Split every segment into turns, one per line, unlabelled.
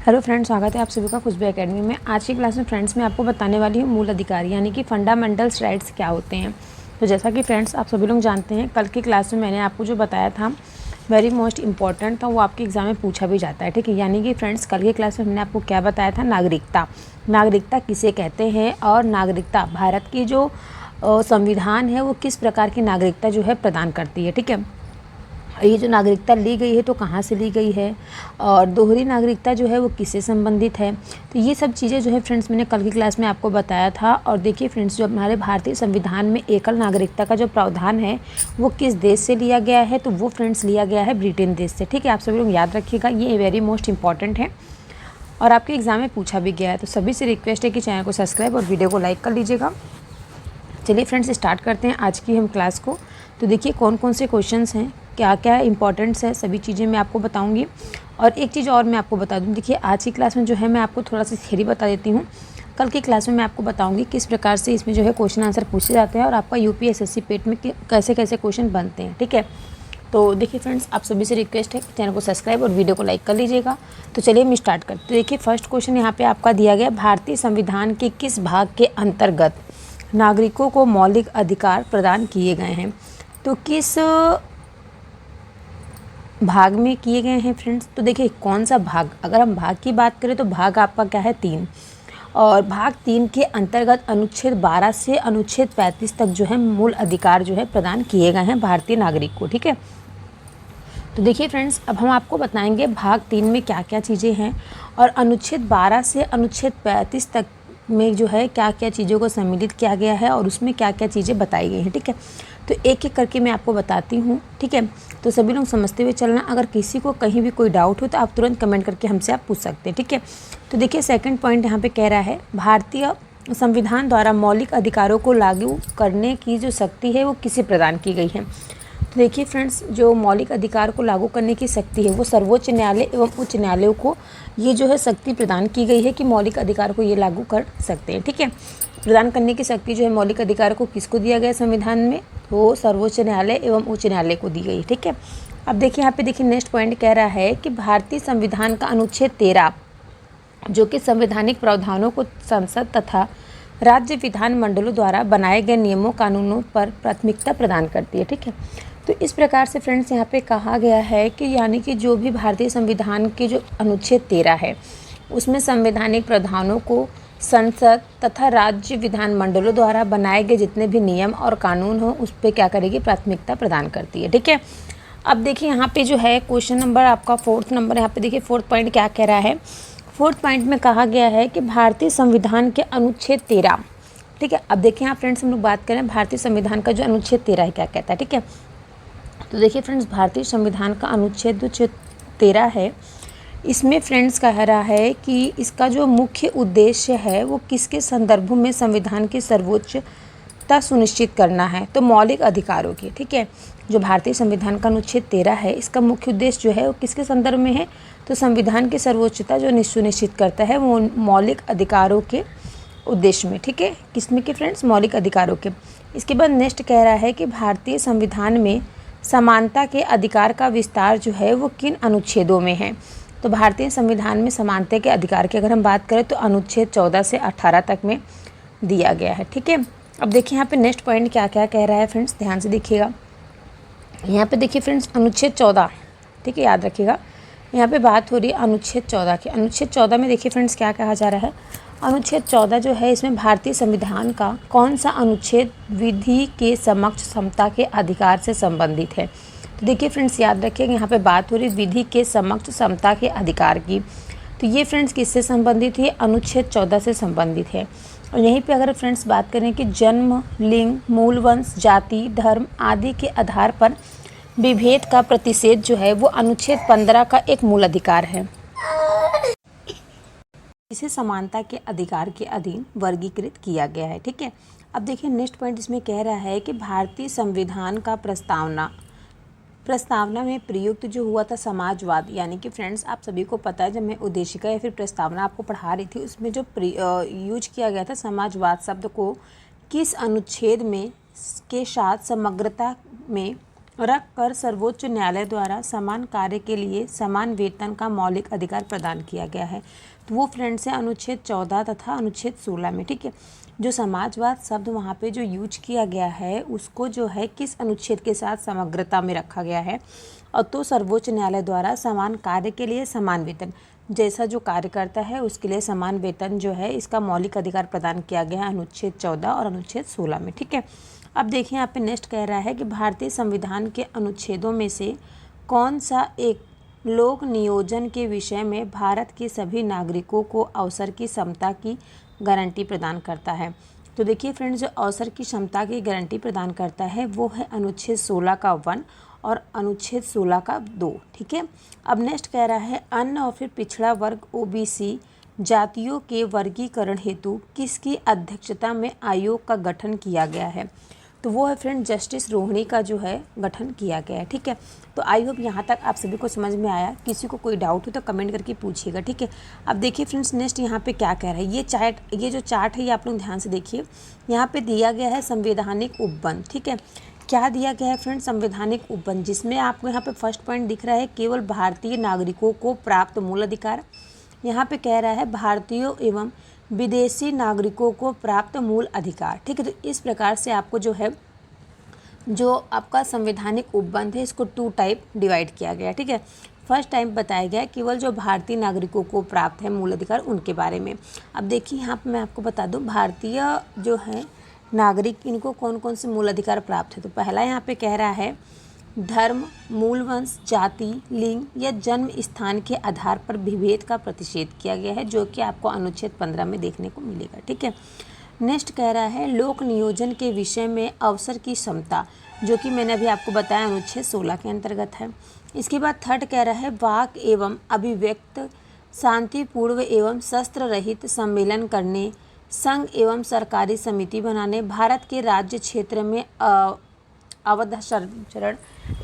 Hello friends, स्वागत है आप सभी का खुशबू एकेडमी में। आज की क्लास में फ्रेंड्स मैं आपको बताने वाली हूँ मूल अधिकार यानी कि फंडामेंटल्स राइट्स क्या होते हैं। तो जैसा कि फ्रेंड्स आप सभी लोग जानते हैं, कल की क्लास में मैंने आपको जो बताया था वेरी मोस्ट इंपॉर्टेंट था, वो आपके एग्जाम में पूछा भी जाता है। ठीक है, यानी कि फ्रेंड्स कल की क्लास में हमने आपको क्या बताया था, नागरिकता किसे कहते हैं और नागरिकता भारत की जो संविधान है वो किस प्रकार की नागरिकता जो है प्रदान करती है। ठीक है, ये जो नागरिकता ली गई है तो कहाँ से ली गई है और दोहरी नागरिकता जो है वो किससे संबंधित है। तो ये सब चीज़ें जो है फ्रेंड्स मैंने कल की क्लास में आपको बताया था। और देखिए फ्रेंड्स, जो हमारे भारतीय संविधान में एकल नागरिकता का जो प्रावधान है वो किस देश से लिया गया है, तो वो फ्रेंड्स लिया गया है ब्रिटेन देश से। ठीक है, आप सभी लोग याद रखिएगा, ये वेरी मोस्ट इंपॉर्टेंट है और आपके एग्जाम में पूछा भी गया है। तो सभी से रिक्वेस्ट है कि चैनल को सब्सक्राइब और वीडियो को लाइक कर लीजिएगा। चलिए फ्रेंड्स, स्टार्ट करते हैं आज की हम क्लास को। तो देखिए कौन कौन से क्वेश्चंस हैं, क्या क्या इंपॉर्टेंट्स है, सभी चीज़ें मैं आपको बताऊंगी। और एक चीज़ और मैं आपको बता दूं, देखिए आज की क्लास में जो है मैं आपको थोड़ा सा थ्योरी बता देती हूँ। कल की क्लास में मैं आपको बताऊंगी किस प्रकार से इसमें जो है क्वेश्चन आंसर पूछे जाते हैं और आपका यूपीएसएससी पेट में कैसे कैसे क्वेश्चन बनते हैं। ठीक है, तो देखिए फ्रेंड्स, आप सभी से रिक्वेस्ट है कि चैनल को सब्सक्राइब और वीडियो को लाइक कर लीजिएगा। तो चलिए हम स्टार्ट करते हैं। तो देखिए फर्स्ट क्वेश्चन यहाँ पे आपका दिया गया, भारतीय संविधान के किस भाग के अंतर्गत नागरिकों को मौलिक अधिकार प्रदान किए गए हैं। तो किस भाग में किए गए हैं फ्रेंड्स, तो देखिए कौन सा भाग, अगर हम भाग की बात करें तो भाग आपका क्या है 3, और भाग 3 के अंतर्गत अनुच्छेद 12 से अनुच्छेद 35 तक जो है मूल अधिकार जो है प्रदान किए गए हैं भारतीय नागरिक को। ठीक है, तो देखिए फ्रेंड्स, अब हम आपको बताएंगे भाग 3 में क्या क्या चीज़ें हैं और अनुच्छेद 12 से अनुच्छेद 35 तक में जो है क्या क्या चीज़ों को सम्मिलित किया गया है और उसमें क्या क्या चीज़ें बताई गई हैं। ठीक है, तो एक एक करके मैं आपको बताती हूँ। ठीक है, तो सभी लोग समझते हुए चलना। अगर किसी को कहीं भी कोई डाउट हो तो आप तुरंत कमेंट करके हमसे आप पूछ सकते हैं। ठीक है, तो देखिए सेकंड पॉइंट यहाँ पे कह रहा है, भारतीय संविधान द्वारा मौलिक अधिकारों को लागू करने की जो शक्ति है वो किसे प्रदान की गई है। तो देखिए फ्रेंड्स, जो मौलिक अधिकार को लागू करने की शक्ति है वो सर्वोच्च न्यायालय एवं उच्च न्यायालयों को ये जो है शक्ति प्रदान की गई है कि मौलिक अधिकार को ये लागू कर सकते हैं। ठीक है, प्रदान करने की शक्ति जो है मौलिक अधिकार को किसको दिया गया संविधान में, तो सर्वोच्च न्यायालय एवं उच्च न्यायालय को दी गई। ठीक है, अब देखिए यहाँ पे देखिए नेक्स्ट पॉइंट कह रहा है कि भारतीय संविधान का अनुच्छेद 13 जो कि संवैधानिक प्रावधानों को संसद तथा राज्य विधान मंडलों द्वारा बनाए गए नियमों कानूनों पर प्राथमिकता प्रदान करती है। ठीक है, तो इस प्रकार से फ्रेंड्स यहाँ पे कहा गया है कि यानी कि जो भी भारतीय संविधान के जो अनुच्छेद 13 है उसमें संवैधानिक प्रावधानों को संसद तथा राज्य विधान मंडलों द्वारा बनाए गए जितने भी नियम और कानून हो उस पर क्या करेगी, प्राथमिकता प्रदान करती है। ठीक है, अब देखिए यहाँ पे जो है क्वेश्चन नंबर आपका 4th नंबर, यहाँ पे देखिए 4th पॉइंट क्या कह रहा है। 4th पॉइंट में कहा गया है कि भारतीय संविधान के अनुच्छेद 13। ठीक है, अब देखिए यहाँ फ्रेंड्स हम लोग बात करें भारतीय संविधान का जो अनुच्छेद 13 है क्या कहता है। ठीक है, तो देखिए फ्रेंड्स, भारतीय संविधान का अनुच्छेद जो 13 है इसमें फ्रेंड्स कह रहा है कि इसका जो मुख्य उद्देश्य है वो किसके संदर्भों में संविधान की सर्वोच्चता सुनिश्चित करना है, तो मौलिक अधिकारों की। ठीक है, जो भारतीय संविधान का अनुच्छेद 13 है इसका मुख्य उद्देश्य जो है वो किसके संदर्भ में है, तो संविधान की सर्वोच्चता जो सुनिश्चित करता है वो मौलिक अधिकारों के उद्देश्य में। ठीक है, किसमें के फ्रेंड्स, मौलिक अधिकारों के। इसके बाद नेक्स्ट कह रहा है कि भारतीय संविधान में समानता के अधिकार का विस्तार जो है वो किन अनुच्छेदों में है, तो भारतीय संविधान में समानता के अधिकार की अगर हम बात करें तो अनुच्छेद 14 से 18 तक में दिया गया है। ठीक है, अब देखिए यहाँ पे नेक्स्ट पॉइंट क्या क्या कह रहा है फ्रेंड्स, ध्यान से देखिएगा। यहाँ पे देखिए फ्रेंड्स अनुच्छेद 14, ठीक है याद रखिएगा, यहाँ पे बात हो रही है अनुच्छेद 14 की। अनुच्छेद 14 में देखिए फ्रेंड्स क्या कहा जा रहा है, अनुच्छेद 14 जो है इसमें भारतीय संविधान का कौन सा अनुच्छेद विधि के समक्ष समता के अधिकार से संबंधित है। तो देखिए फ्रेंड्स याद रखिएगा, यहाँ पे बात हो रही है विधि के समक्ष समता के अधिकार की। तो ये फ्रेंड्स किससे संबंधित है, अनुच्छेद 14 से संबंधित है। और यहीं पे अगर फ्रेंड्स बात करें कि जन्म, लिंग, मूल वंश, जाति, धर्म आदि के आधार पर विभेद का प्रतिषेध जो है वो अनुच्छेद 15 का एक मूल अधिकार है, इसे समानता के अधिकार के अधीन वर्गीकृत किया गया है। ठीक है, अब देखिए नेक्स्ट पॉइंट इसमें कह रहा है कि भारतीय संविधान का प्रस्तावना में प्रयुक्त जो हुआ था समाजवाद, यानी कि फ्रेंड्स आप सभी को पता है जब मैं उद्देशिका या फिर प्रस्तावना आपको पढ़ा रही थी उसमें जो यूज किया गया था समाजवाद शब्द को किस अनुच्छेद में के साथ समग्रता में रख कर सर्वोच्च न्यायालय द्वारा समान कार्य के लिए समान वेतन का मौलिक अधिकार प्रदान किया गया है। तो वो फ्रेंड्स है अनुच्छेद 14 तथा अनुच्छेद 16 में। ठीक है, जो समाजवाद शब्द वहाँ पे जो यूज किया गया है उसको जो है किस अनुच्छेद के साथ समग्रता में रखा गया है, और तो सर्वोच्च न्यायालय द्वारा समान कार्य के लिए समान वेतन, जैसा जो कार्य करता है उसके लिए समान वेतन जो है इसका मौलिक अधिकार प्रदान किया गया है अनुच्छेद 14 और अनुच्छेद 16 में। ठीक है, अब देखिए यहाँ पे नेक्स्ट कह रहा है कि भारतीय संविधान के अनुच्छेदों में से कौन सा एक लोक नियोजन के विषय में भारत के सभी नागरिकों को अवसर की समता की गारंटी प्रदान करता है। तो देखिए फ्रेंड्स, जो अवसर की क्षमता की गारंटी प्रदान करता है वो है अनुच्छेद 16 का 1 और अनुच्छेद 16 का 2। ठीक है, अब नेक्स्ट कह रहा है अन्य और फिर पिछड़ा वर्ग ओबीसी जातियों के वर्गीकरण हेतु किसकी अध्यक्षता में आयोग का गठन किया गया है। तो वो है फ्रेंड जस्टिस रोहिणी का जो है गठन किया गया है। ठीक है, तो आई होप यहाँ तक आप सभी को समझ में आया। किसी को कोई डाउट हो तो कमेंट करके पूछिएगा। ठीक है, अब देखिए फ्रेंड्स नेक्स्ट यहाँ पे क्या कह रहा है, ये जो चार्ट है ये आप लोग ध्यान से देखिए। यहाँ पे दिया गया है संवैधानिक उपबंध। ठीक है, क्या दिया गया है फ्रेंड, संवैधानिक उपबंध, जिसमें आपको यहाँ पे फर्स्ट पॉइंट दिख रहा है केवल भारतीय नागरिकों को प्राप्त मूल अधिकार। यहाँ पे कह रहा है भारतीयों एवं विदेशी नागरिकों को प्राप्त मूल अधिकार। ठीक है, तो इस प्रकार से आपको जो आपका संवैधानिक उपबंध है इसको 2 टाइप डिवाइड किया गया। ठीक है, फर्स्ट टाइप बताया गया केवल जो भारतीय नागरिकों को प्राप्त है मूल अधिकार उनके बारे में। अब देखिए यहाँ पे मैं आपको बता दूँ भारतीय जो है नागरिक इनको कौन कौन से मूल अधिकार प्राप्त है। तो पहला यहाँ पे कह रहा है धर्म, मूल वंश, जाति, लिंग या जन्म स्थान के आधार पर विभेद का प्रतिषेध किया गया है, जो कि आपको अनुच्छेद 15 में देखने को मिलेगा। ठीक है, नेक्स्ट कह रहा है लोक नियोजन के विषय में अवसर की क्षमता, जो कि मैंने अभी आपको बताया अनुच्छेद 16 के अंतर्गत है। इसके बाद थर्ड कह रहा है वाक एवं अभिव्यक्त शांतिपूर्व एवं शस्त्र रहित सम्मेलन करने, संघ एवं सरकारी समिति बनाने, भारत के राज्य क्षेत्र में अवधारण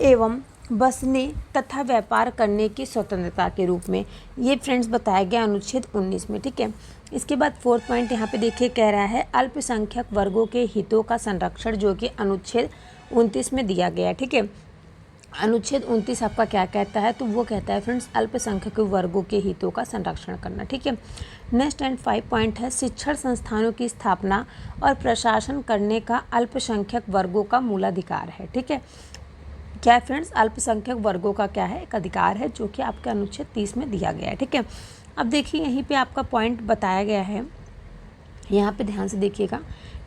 एवं बसने तथा व्यापार करने की स्वतंत्रता के रूप में, ये फ्रेंड्स बताया गया अनुच्छेद 19 में। ठीक है, इसके बाद फोर्थ पॉइंट यहाँ पे देखिए कह रहा है अल्पसंख्यक वर्गों के हितों का संरक्षण, जो कि अनुच्छेद 29 में दिया गया है। ठीक है, अनुच्छेद 29 आपका क्या कहता है, तो वो कहता है फ्रेंड्स अल्पसंख्यक वर्गों के हितों का संरक्षण करना। ठीक है, नेक्स्ट एंड 5 पॉइंट है शिक्षण संस्थानों की स्थापना और प्रशासन करने का अल्पसंख्यक वर्गों का मूलाधिकार है। ठीक है, क्या है फ्रेंड्स, अल्पसंख्यक वर्गों का क्या है, एक अधिकार है, जो कि आपके अनुच्छेद 30 में दिया गया है। ठीक है, अब देखिए यहीं पे आपका पॉइंट बताया गया है, यहाँ पे ध्यान से देखिएगा।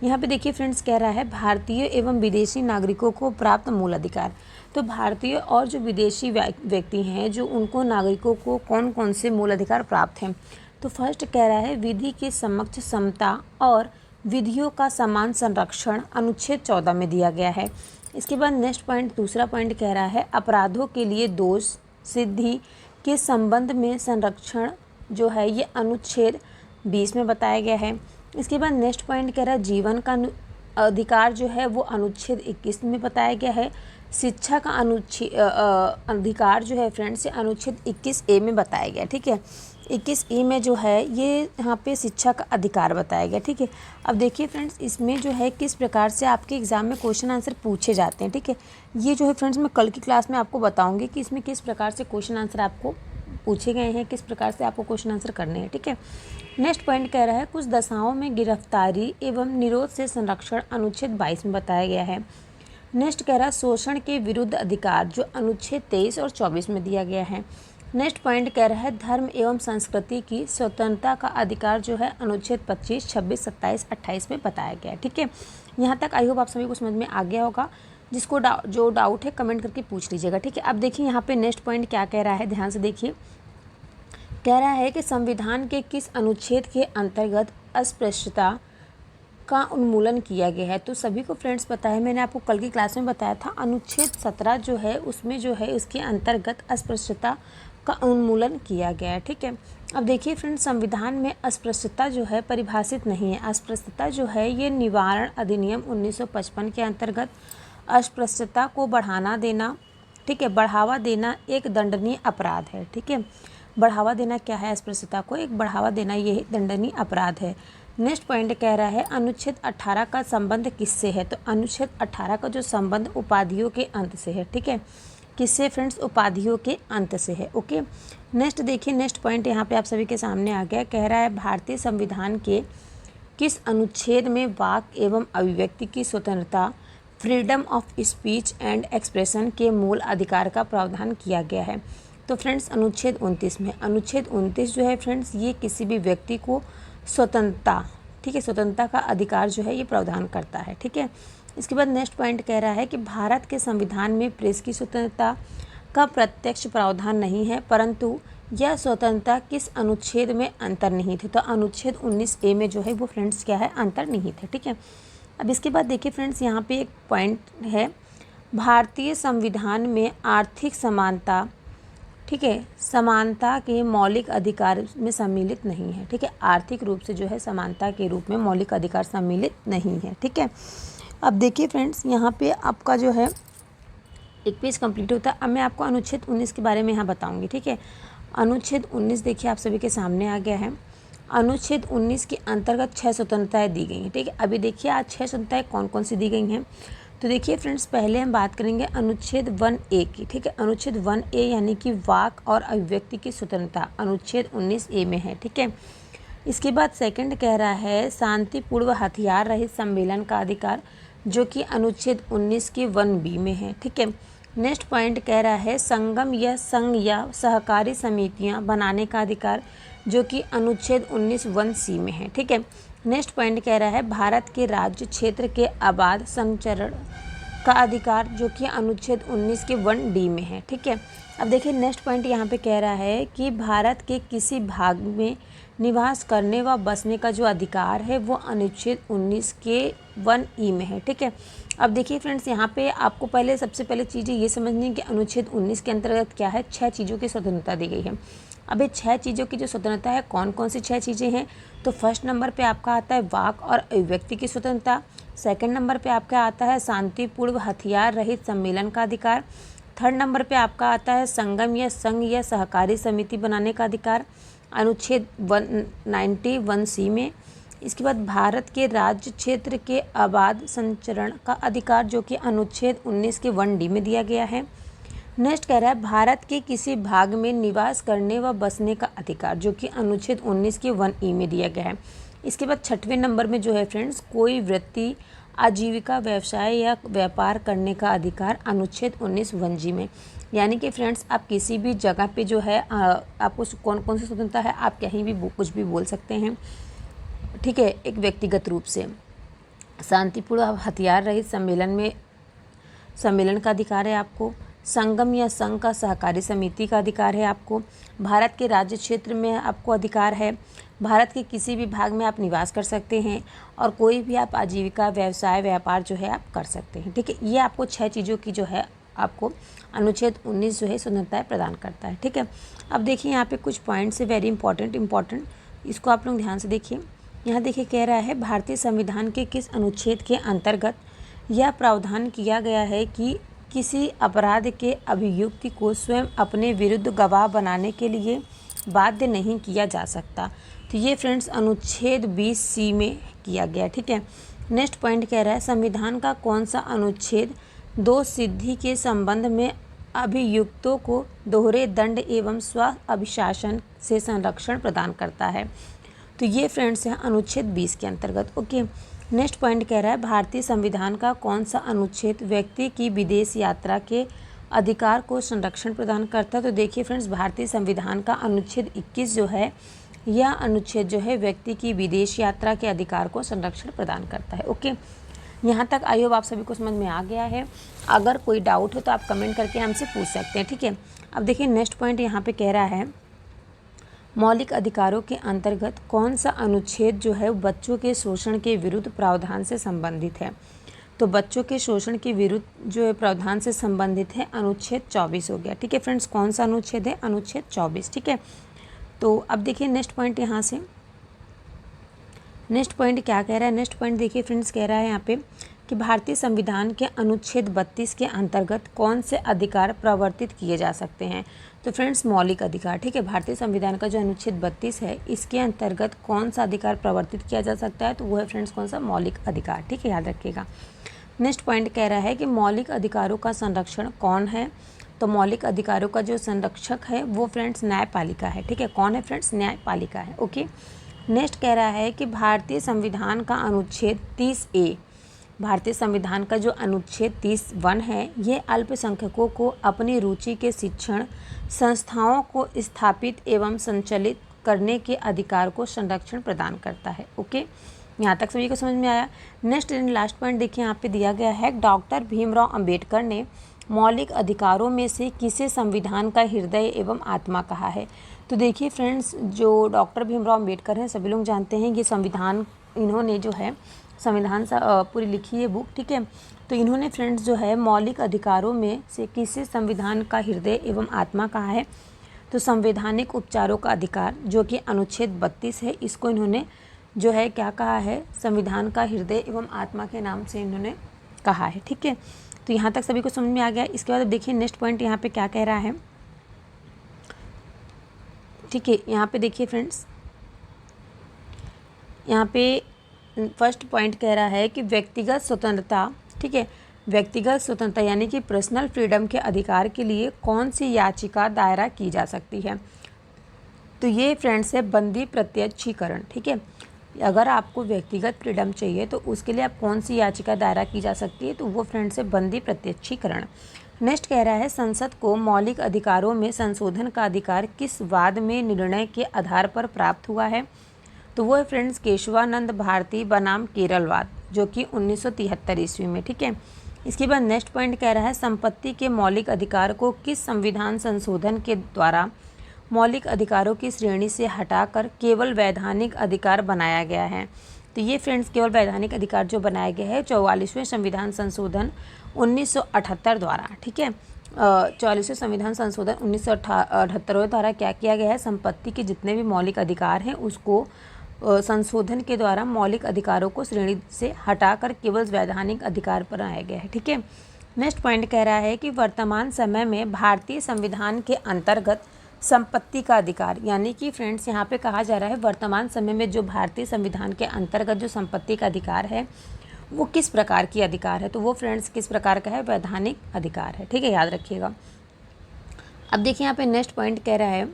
यहाँ पे देखिए फ्रेंड्स कह रहा है भारतीय एवं विदेशी नागरिकों को प्राप्त मूल अधिकार। तो भारतीय और जो विदेशी व्यक्ति हैं जो उनको नागरिकों को कौन कौन से मूल अधिकार प्राप्त हैं। तो फर्स्ट कह रहा है विधि के समक्ष समता और विधियों का समान संरक्षण अनुच्छेद 14 में दिया गया है। इसके बाद नेक्स्ट पॉइंट दूसरा पॉइंट कह रहा है अपराधों के लिए दोष सिद्धि के संबंध में संरक्षण जो है ये अनुच्छेद 20 में बताया गया है। इसके बाद नेक्स्ट पॉइंट कह रहा है जीवन का अधिकार जो है वो अनुच्छेद 21 में बताया गया है। शिक्षा का अधिकार जो है फ्रेंड्स अनुच्छेद 21A में बताया गया। ठीक है, 21E में जो है ये यहाँ पे शिक्षा का अधिकार बताया गया। ठीक है, अब देखिए फ्रेंड्स इसमें जो है किस प्रकार से आपके एग्जाम में क्वेश्चन आंसर पूछे जाते हैं। ठीक है, ये जो है फ्रेंड्स मैं कल की क्लास में आपको बताऊंगी कि इसमें किस प्रकार से क्वेश्चन आंसर आपको पूछे गए हैं, किस प्रकार से आपको क्वेश्चन आंसर करने हैं। ठीक है, नेक्स्ट पॉइंट कह रहा है कुछ दशाओं में गिरफ्तारी एवं निरोध से संरक्षण अनुच्छेद 22 में बताया गया है। नेक्स्ट कह रहा है शोषण के विरुद्ध अधिकार जो अनुच्छेद 23 और 24 में दिया गया है। नेक्स्ट पॉइंट कह रहा है धर्म एवं संस्कृति की स्वतंत्रता का अधिकार जो है अनुच्छेद 25, 26, 27, 28 में बताया गया है। ठीक है, यहाँ तक आई होप आप सभी को समझ में आ गया होगा। जिसको जो डाउट है कमेंट करके पूछ लीजिएगा। ठीक है, अब देखिए यहाँ पे नेक्स्ट पॉइंट क्या कह रहा है, ध्यान से देखिए। कह रहा है कि संविधान के किस अनुच्छेद के अंतर्गत अस्पृश्यता का उन्मूलन किया गया है। तो सभी को फ्रेंड्स पता है, मैंने आपको कल की क्लास में बताया था अनुच्छेद 17 जो है उसमें जो है उसके अंतर्गत अस्पृश्यता का उन्मूलन किया गया है। ठीक है, अब देखिए फ्रेंड्स संविधान में अस्पृश्यता जो है परिभाषित नहीं है। अस्पृश्यता जो है ये निवारण अधिनियम 1955 के अंतर्गत अस्पृश्यता को बढ़ाना देना, ठीक है, बढ़ावा देना एक दंडनीय अपराध है। ठीक है, बढ़ावा देना क्या है, अस्पृश्यता को एक बढ़ावा देना ये दंडनीय अपराध है। नेक्स्ट पॉइंट कह रहा है अनुच्छेद 18 का संबंध किससे है। तो अनुच्छेद 18 का जो संबंध उपाधियों के अंत से है। ठीक है, किससे फ्रेंड्स, उपाधियों के अंत से है। ओके, नेक्स्ट देखिए, नेक्स्ट पॉइंट यहाँ पे आप सभी के सामने आ गया। कह रहा है भारतीय संविधान के किस अनुच्छेद में वाक एवं अभिव्यक्ति की स्वतंत्रता, freedom of speech and expression के मूल अधिकार का प्रावधान किया गया है। तो फ्रेंड्स अनुच्छेद 29 में। अनुच्छेद 29 जो है फ्रेंड्स, ये किसी भी व्यक्ति को स्वतंत्रता, ठीक है, स्वतंत्रता का अधिकार जो है ये प्रावधान करता है। ठीक है, इसके बाद नेक्स्ट पॉइंट कह रहा है कि भारत के संविधान में प्रेस की स्वतंत्रता का प्रत्यक्ष प्रावधान नहीं है, परंतु यह स्वतंत्रता किस अनुच्छेद में अंतर्निहित है। तो अनुच्छेद 19A में जो है वो फ्रेंड्स क्या है, अंतर्निहित है। ठीक है, अब इसके बाद देखिए फ्रेंड्स, यहाँ पे एक पॉइंट है, भारतीय संविधान में आर्थिक समानता, ठीक है, समानता के मौलिक अधिकार में सम्मिलित नहीं है। ठीक है, आर्थिक रूप से जो है समानता के रूप में मौलिक अधिकार सम्मिलित नहीं है। ठीक है, अब देखिए फ्रेंड्स, यहाँ पे आपका जो है एक पेज कंप्लीट होता है। अब मैं आपको अनुच्छेद 19 के बारे में यहाँ बताऊँगी। ठीक है, अनुच्छेद 19 देखिए आप सभी के सामने आ गया है। अनुच्छेद 19 के अंतर्गत 6 स्वतंत्रताएँ दी गई हैं। ठीक है, अभी देखिए आज 6 स्वतंत्रताएँ कौन कौन सी दी गई हैं। तो देखिए फ्रेंड्स, पहले हम बात करेंगे अनुच्छेद 1A की। ठीक है, अनुच्छेद 1A यानी कि वाक और अभिव्यक्ति की स्वतंत्रता अनुच्छेद 19A में है। ठीक है, इसके बाद सेकंड कह रहा है शांतिपूर्व हथियार रहित सम्मेलन का अधिकार, जो कि अनुच्छेद 19 के 1B में है। ठीक है, नेक्स्ट पॉइंट कह रहा है संगम या संघ या सहकारी समितियां बनाने का अधिकार, जो कि अनुच्छेद 19 1C में है। ठीक है, नेक्स्ट पॉइंट कह रहा है भारत के राज्य क्षेत्र के आबाद संचरण का अधिकार, जो कि अनुच्छेद 19 के 1D में है। ठीक है, अब देखिए नेक्स्ट पॉइंट यहाँ पे कह रहा है कि भारत के किसी भाग में निवास करने व बसने का जो अधिकार है वो अनुच्छेद 19 के 1E में है। ठीक है, अब देखिए फ्रेंड्स, यहाँ पे आपको पहले सबसे पहले चीज़ें ये समझनी है कि अनुच्छेद 19 के अंतर्गत क्या है, 6 चीज़ों की स्वतंत्रता दी गई है। अब ये 6 चीज़ों की जो स्वतंत्रता है, कौन कौन सी 6 चीज़ें हैं। तो फर्स्ट नंबर पे आपका आता है वाक और अभिव्यक्ति की स्वतंत्रता। सेकंड नंबर पे आपका आता है शांतिपूर्व हथियार रहित सम्मेलन का अधिकार। थर्ड नंबर पे आपका आता है संगम या संघ या सहकारी समिति बनाने का अधिकार, अनुच्छेद 191C में। इसके बाद भारत के राज्य क्षेत्र के आबाद संचरण का अधिकार, जो कि अनुच्छेद 19 के 1D में दिया गया है। नेक्स्ट कह रहा है भारत के किसी भाग में निवास करने व बसने का अधिकार, जो कि अनुच्छेद 19 के 1E में दिया गया है। इसके बाद छठवें नंबर में जो है फ्रेंड्स, कोई वृत्ति आजीविका व्यवसाय या व्यापार करने का अधिकार, अनुच्छेद 19 1G में। यानी कि फ्रेंड्स, आप किसी भी जगह पे जो है आपको कौन कौन सी स्वतंत्रता है, आप कहीं भी कुछ भी बोल सकते हैं। ठीक है, एक व्यक्तिगत रूप से शांतिपूर्ण हथियार रहित सम्मेलन का अधिकार है आपको। संगम या संघ का सहकारी समिति का अधिकार है आपको। भारत के राज्य क्षेत्र में आपको अधिकार है। भारत के किसी भी भाग में आप निवास कर सकते हैं और कोई भी आप आजीविका व्यवसाय व्यापार जो है आप कर सकते हैं। ठीक है, ये आपको 6 चीज़ों की जो है आपको अनुच्छेद 19 जो है स्वतंत्रताएँ प्रदान करता है। ठीक है, अब देखिए यहाँ पे कुछ पॉइंट्स है वेरी इंपॉर्टेंट, इसको आप लोग ध्यान से देखिए। यहाँ देखिए कह रहा है भारतीय संविधान के किस अनुच्छेद के अंतर्गत यह प्रावधान किया गया है कि किसी अपराध के अभियुक्त को स्वयं अपने विरुद्ध गवाह बनाने के लिए बाध्य नहीं किया जा सकता। तो ये फ्रेंड्स अनुच्छेद 20C में किया गया। ठीक है, नेक्स्ट पॉइंट कह रहा है संविधान का कौन सा अनुच्छेद दो सिद्धि के संबंध में अभियुक्तों को दोहरे दंड एवं स्व अभिशासन से संरक्षण प्रदान करता है। तो ये फ्रेंड्स है अनुच्छेद 20 के अंतर्गत। ओके, नेक्स्ट पॉइंट कह रहा है भारतीय संविधान का कौन सा अनुच्छेद व्यक्ति की विदेश यात्रा के अधिकार को संरक्षण प्रदान करता है। तो देखिए फ्रेंड्स, भारतीय संविधान का अनुच्छेद 21 जो है, यह अनुच्छेद जो है व्यक्ति की विदेश यात्रा के अधिकार को संरक्षण प्रदान करता है। ओके, यहाँ तक आई होप आप सभी को समझ में आ गया है। अगर कोई डाउट हो तो आप कमेंट करके हमसे पूछ सकते हैं। ठीक है, अब देखिए नेक्स्ट पॉइंट यहाँ पे कह रहा है मौलिक अधिकारों के अंतर्गत कौन सा अनुच्छेद जो है बच्चों के शोषण के विरुद्ध प्रावधान से संबंधित है। तो बच्चों के शोषण के विरुद्ध जो है प्रावधान से संबंधित है अनुच्छेद 24 हो गया। ठीक है फ्रेंड्स, कौन सा अनुच्छेद है, अनुच्छेद 24। ठीक है, तो अब देखिए नेक्स्ट पॉइंट यहाँ से, नेक्स्ट पॉइंट क्या कह रहा है। नेक्स्ट पॉइंट देखिए फ्रेंड्स, कह रहा है यहाँ पे कि भारतीय संविधान के अनुच्छेद 32 के अंतर्गत कौन से अधिकार प्रवर्तित किए जा सकते हैं। तो फ्रेंड्स मौलिक अधिकार, ठीक है। भारतीय संविधान का जो अनुच्छेद 32 है इसके अंतर्गत कौन सा अधिकार प्रवर्तित किया जा सकता है, तो वो है फ्रेंड्स कौन सा, मौलिक अधिकार, ठीक है, याद रखिएगा। नेक्स्ट पॉइंट कह रहा है कि मौलिक अधिकारों का संरक्षण कौन है। तो मौलिक अधिकारों का जो संरक्षक है वो फ्रेंड्स न्यायपालिका है, ठीक है। कौन है फ्रेंड्स, न्यायपालिका है, ओके। नेक्स्ट कह रहा है कि भारतीय संविधान का अनुच्छेद 30A, भारतीय संविधान का जो अनुच्छेद 30(1) है ये अल्पसंख्यकों को अपनी रुचि के शिक्षण संस्थाओं को स्थापित एवं संचालित करने के अधिकार को संरक्षण प्रदान करता है, ओके। यहाँ तक सभी को समझ में आया। नेक्स्ट एंड लास्ट पॉइंट देखिए यहाँ पे दिया गया है, डॉक्टर भीमराव अंबेडकर ने मौलिक अधिकारों में से किसे संविधान का हृदय एवं आत्मा कहा है। तो देखिए फ्रेंड्स, जो डॉक्टर भीमराव अंबेडकर हैं सभी लोग जानते हैं, ये संविधान इन्होंने जो है संविधान पूरी लिखी है बुक, ठीक है। तो इन्होंने फ्रेंड्स जो है मौलिक अधिकारों में से किसे संविधान का हृदय एवं आत्मा कहा है। तो संवैधानिक उपचारों का अधिकार जो कि अनुच्छेद 32 है, इसको इन्होंने जो है क्या कहा है, संविधान का हृदय एवं आत्मा के नाम से इन्होंने कहा है, ठीक है। तो यहाँ तक सभी को समझ में आ गया। इसके बाद देखिए नेक्स्ट पॉइंट यहाँ पे क्या कह रहा है, ठीक है। यहाँ पे देखिए फ्रेंड्स, यहाँ पे फर्स्ट पॉइंट कह रहा है कि व्यक्तिगत स्वतंत्रता, ठीक है, व्यक्तिगत स्वतंत्रता यानी कि पर्सनल फ्रीडम के अधिकार के लिए कौन सी याचिका दायरा की जा सकती है। तो ये फ्रेंड्स है बंदी प्रत्यक्षीकरण, ठीक है। अगर आपको व्यक्तिगत फ्रीडम चाहिए तो उसके लिए आप कौन सी याचिका दायरा की जा सकती है, तो वो फ्रेंड्स है बंदी प्रत्यक्षीकरण। नेक्स्ट कह रहा है संसद को मौलिक अधिकारों में संशोधन का अधिकार किस वाद में निर्णय के आधार पर प्राप्त हुआ है। तो वो है फ्रेंड्स केशवानंद भारती बनाम केरलवाद, जो कि 1973 ईस्वी में, ठीक है। इसके बाद नेक्स्ट पॉइंट कह रहा है संपत्ति के मौलिक अधिकार को किस संविधान संशोधन के द्वारा मौलिक अधिकारों की श्रेणी से हटाकर केवल वैधानिक अधिकार बनाया गया है। तो ये फ्रेंड्स केवल वैधानिक अधिकार जो बनाया गया है 44वें संविधान संशोधन 1978 द्वारा, ठीक है। 44वें संविधान संशोधन 1978 द्वारा क्या किया गया है, संपत्ति के जितने भी मौलिक अधिकार हैं उसको संशोधन के द्वारा मौलिक अधिकारों को श्रेणी से हटाकर केवल वैधानिक अधिकार पर बनाया गया है, ठीक है। नेक्स्ट पॉइंट कह रहा है कि वर्तमान समय में भारतीय संविधान के अंतर्गत संपत्ति का अधिकार, यानी कि फ्रेंड्स यहाँ पे कहा जा रहा है वर्तमान समय में जो भारतीय संविधान के अंतर्गत जो संपत्ति का अधिकार है वो किस प्रकार की अधिकार है। तो वो फ्रेंड्स किस प्रकार का है, वैधानिक अधिकार है, ठीक है, याद रखिएगा। अब देखिए यहाँ पे नेक्स्ट पॉइंट कह रहा है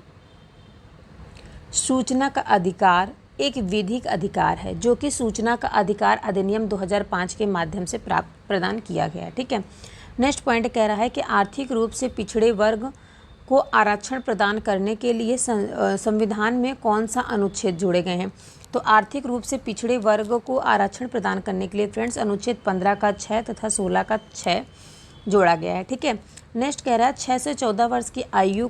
सूचना का अधिकार एक विधिक अधिकार है जो कि सूचना का अधिकार अधिनियम 2005 के माध्यम से प्रदान किया गया है, ठीक है। नेक्स्ट पॉइंट कह रहा है कि आर्थिक रूप से पिछड़े वर्ग को आरक्षण प्रदान करने के लिए संविधान में कौन सा अनुच्छेद जोड़े गए हैं। तो आर्थिक रूप से पिछड़े वर्ग को आरक्षण प्रदान करने के लिए फ्रेंड्स अनुच्छेद 15 का 6 तथा 16 का 6 जोड़ा गया है, ठीक है। नेक्स्ट कह रहा है 6 से 14 वर्ष की आयु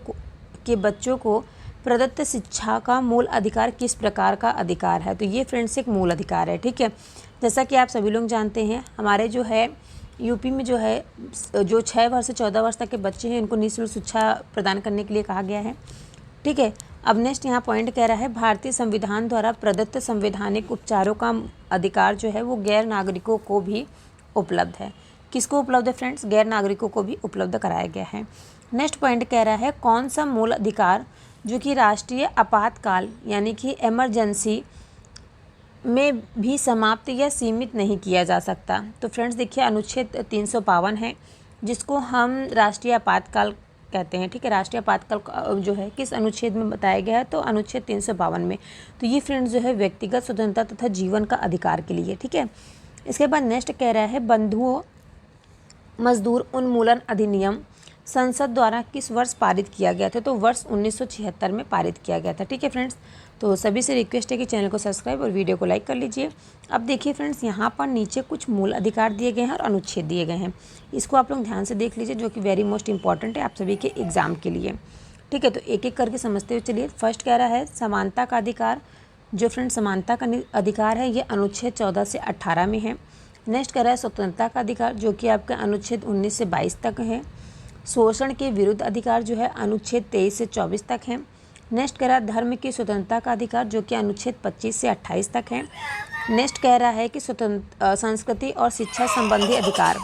के बच्चों को प्रदत्त शिक्षा का मूल अधिकार किस प्रकार का अधिकार है। तो ये फ्रेंड्स एक मूल अधिकार है, ठीक है। जैसा कि आप सभी लोग जानते हैं हमारे जो है यूपी में जो है जो 6 वर्ष से 14 वर्ष तक के बच्चे हैं इनको निःशुल्क शिक्षा प्रदान करने के लिए कहा गया है, ठीक है। अब नेक्स्ट यहाँ पॉइंट कह रहा है भारतीय संविधान द्वारा प्रदत्त संवैधानिक उपचारों का अधिकार जो है वो गैर नागरिकों को भी उपलब्ध है। किसको उपलब्ध है फ्रेंड्स, गैर नागरिकों को भी उपलब्ध कराया गया है। नेक्स्ट पॉइंट कह रहा है कौन सा मूल अधिकार जो कि राष्ट्रीय आपातकाल यानी कि इमरजेंसी में भी समाप्त या सीमित नहीं किया जा सकता। तो फ्रेंड्स देखिए अनुच्छेद 352 है जिसको हम राष्ट्रीय आपातकाल कहते हैं, ठीक है। राष्ट्रीय आपातकाल जो है किस अनुच्छेद में बताया गया है, तो अनुच्छेद 352 में। तो ये फ्रेंड्स जो है व्यक्तिगत स्वतंत्रता तथा जीवन का अधिकार के लिए, ठीक है। इसके बाद नेक्स्ट कह रहा है बंधुओं मजदूर उन्मूलन अधिनियम संसद द्वारा किस वर्ष पारित किया गया था। तो वर्ष 1976 में पारित किया गया था, ठीक है फ्रेंड्स। तो सभी से रिक्वेस्ट है कि चैनल को सब्सक्राइब और वीडियो को लाइक कर लीजिए। अब देखिए फ्रेंड्स यहाँ पर नीचे कुछ मूल अधिकार दिए गए हैं और अनुच्छेद दिए गए हैं, इसको आप लोग ध्यान से देख लीजिए जो कि वेरी मोस्ट इंपॉर्टेंट है आप सभी के एग्जाम के लिए, ठीक है। तो एक एक करके समझते हुए चलिए। फर्स्ट कह रहा है समानता का अधिकार, जो फ्रेंड्स समानता का अधिकार है ये अनुच्छेद 14 से 18 में है। नेक्स्ट कह रहा है स्वतंत्रता का अधिकार जो कि आपका अनुच्छेद 19 से 22 तक है। शोषण के विरुद्ध अधिकार जो है अनुच्छेद 23 से 24 तक है। नेक्स्ट कह रहा है धर्म की स्वतंत्रता का अधिकार जो कि अनुच्छेद 25 से 28 तक है। नेक्स्ट कह रहा है कि संस्कृति और शिक्षा संबंधी अधिकार।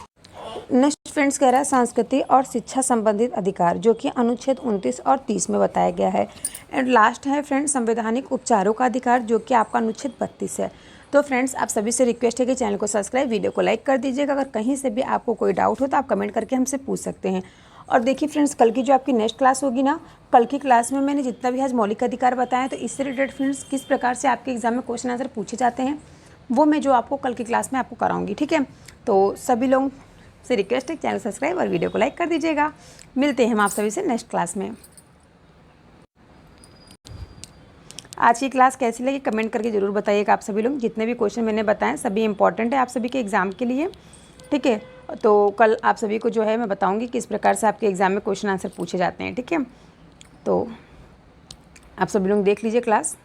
नेक्स्ट फ्रेंड्स कह रहा है संस्कृति और शिक्षा संबंधित अधिकार, जो कि अनुच्छेद 29 और 30 में बताया गया है। एंड लास्ट है फ्रेंड्स संवैधानिक उपचारों का अधिकार, जो कि आपका अनुच्छेद 32 है। तो फ्रेंड्स आप सभी से रिक्वेस्ट है कि चैनल को सब्सक्राइब, वीडियो को लाइक कर दीजिएगा। अगर कहीं से भी आपको कोई डाउट हो तो आप कमेंट करके हमसे पूछ सकते हैं। और देखिए फ्रेंड्स, कल की जो आपकी नेक्स्ट क्लास होगी ना, कल की क्लास में मैंने जितना भी आज मौलिक अधिकार बताया, तो इससे रिलेटेड फ्रेंड्स किस प्रकार से आपके एग्जाम में क्वेश्चन आंसर पूछे जाते हैं, वो मैं जो आपको कल की क्लास में आपको कराऊंगी। ठीक है, तो सभी लोग से रिक्वेस्ट है चैनल सब्सक्राइब और वीडियो को लाइक कर दीजिएगा। मिलते हैं हम आप सभी से नेक्स्ट क्लास में। आज की क्लास कैसी लगी कमेंट करके ज़रूर बताइएगा। आप सभी लोग, जितने भी क्वेश्चन मैंने बताए सभी इंपॉर्टेंट है आप सभी के एग्ज़ाम के लिए। ठीक है, तो कल आप सभी को जो है मैं बताऊंगी किस प्रकार से आपके एग्ज़ाम में क्वेश्चन आंसर पूछे जाते हैं। ठीक है, तो आप सभी लोग देख लीजिए क्लास।